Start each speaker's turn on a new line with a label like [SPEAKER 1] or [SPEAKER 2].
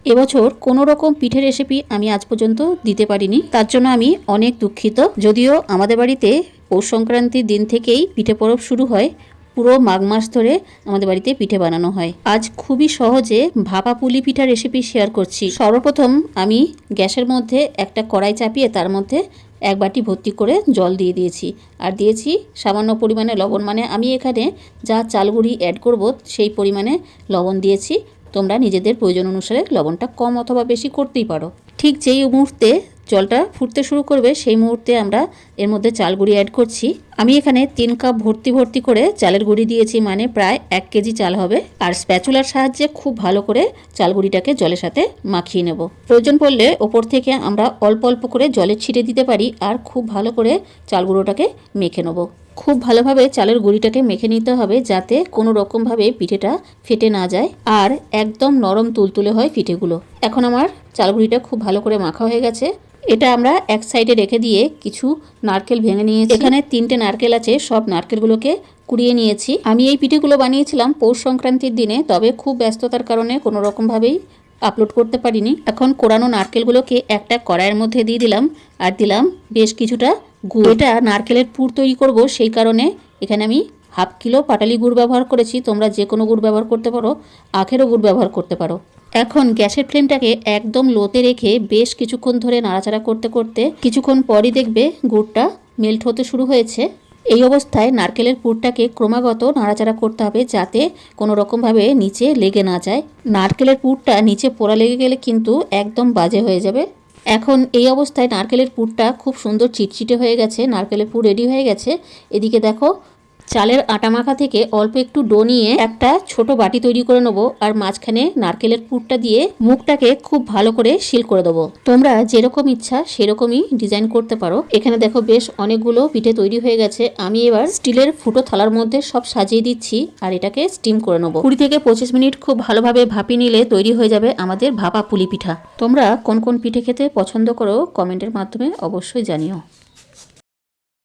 [SPEAKER 1] এবছর কোনো রকম পিঠে রেসিপি আমি আজ পর্যন্ত দিতে পারিনি, তার জন্য আমি অনেক দুঃখিত। যদিও আমাদের বাড়িতে পৌষ সংক্রান্তির দিন থেকেই পিঠে পরব শুরু হয়, পুরো মাঘ মাস ধরে আমাদের বাড়িতে পিঠে বানানো হয়। আজ খুবই সহজে ভাপা পুলি পিঠা রেসিপি শেয়ার করছি। সর্বপ্রথম আমি গ্যাসের মধ্যে একটা কড়াই চাপিয়ে তার মধ্যে এক বাটি ভর্তি করে জল দিয়ে দিয়েছি, আর দিয়েছি সামান্য পরিমাণে লবণ। মানে আমি এখানে যা চালগুড়ি অ্যাড করব সেই পরিমাণে লবণ দিয়েছি। তোমরা নিজেদের প্রয়োজন অনুসারে লবণটা কম অথবা বেশি করতেই পারো। ঠিক যেই মুহূর্তে জলটা ফুটতে শুরু করবে সেই মুহূর্তে আমরা এর মধ্যে চাল গুঁড়ি অ্যাড করছি। আমি এখানে 3 কাপ ভর্তি করে চালের গুঁড়ি দিয়েছি, মানে প্রায় 1 কেজি চাল হবে। আর স্প্যাচুলার সাহায্যে খুব ভালো করে চাল গুঁড়িটাকে জলের সাথে মাখিয়ে নেব। প্রয়োজন পড়লে ওপর থেকে আমরা অল্প অল্প করে জলের ছিটে দিতে পারি, আর খুব ভালো করে চাল গুঁড়োটাকে মেখে নেব। খুব ভালোভাবে চালের গুঁড়িটাকে মেখে নিতে হবে, যাতে কোনো রকমভাবে পিঠেটা ফেটে না যায় আর একদম নরম তুলতুলে হয় পিঠেগুলো। এখন আমার চাল গুঁড়িটা খুব ভালো করে মাখা হয়ে গেছে। এটা আমরা এক সাইডে রেখে দিয়ে কিছু নারকেল ভেঙে নিয়েছি। এখানে 3টে নারকেল আছে, সব নারকেলগুলোকে কুড়িয়ে নিয়েছি। আমি এই পিঠেগুলো বানিয়েছিলাম পৌষ সংক্রান্তির দিনে, তবে খুব ব্যস্ততার কারণে কোনো রকমভাবেই আপলোড করতে পারিনি। এখন কোরানো নারকেলগুলোকে একটা কড়াইয়ের মধ্যে দিয়ে দিলাম, আর দিলাম বেশ কিছুটা গুড়। এটা নারকেলের পুর তৈরি করব, সেই কারণে এখানে আমি হাফ কিলো পাটালি গুড় ব্যবহার করেছি। তোমরা যে কোনো গুড় ব্যবহার করতে পারো, আখেরও গুড় ব্যবহার করতে পারো। এখন গ্যাসের ফ্লেমটাকে একদম লোতে রেখে বেশ কিছুক্ষণ ধরে নাড়াচাড়া করতে করতে কিছুক্ষণ পরই দেখবে গুড়টা মেল্ট হতে শুরু হয়েছে। এই অবস্থায় নারকেলের পুরটাকে ক্রমাগত নাড়াচাড়া করতে হবে, যাতে কোনো রকমভাবে নিচে লেগে না যায়। নারকেলের পুরটা নিচে পোড়া লেগে গেলে কিন্তু একদম বাজে হয়ে যাবে। এখন এই অবস্থায় নারকেলের পুরটা খুব সুন্দর চিটচিটে হয়ে গেছে, নারকেলের পুর রেডি হয়ে গেছে। এদিকে দেখো, চালের আটা মাখা থেকে অল্প একটু ডো নিয়ে একটা ছোট বাটি তৈরি করে নেবো, আর মাঝখানে নারকেলের পুরটা দিয়ে মুখটাকে খুব ভালো করে সিল করে দেবো। তোমরা যেরকম ইচ্ছা সেরকমই ডিজাইন করতে পারো। এখানে দেখো বেশ অনেকগুলো পিঠে তৈরি হয়ে গেছে। আমি এবার স্টিলের ফুটো থালার মধ্যে সব সাজিয়ে দিচ্ছি, আর এটাকে স্টিম করে নেবো। 20 থেকে 25 মিনিট খুব ভালোভাবে ভাপিয়ে নিলে তৈরি হয়ে যাবে আমাদের ভাপা পুলি পিঠা। তোমরা কোন কোন পিঠে খেতে পছন্দ করো কমেন্টের মাধ্যমে অবশ্যই জানিও।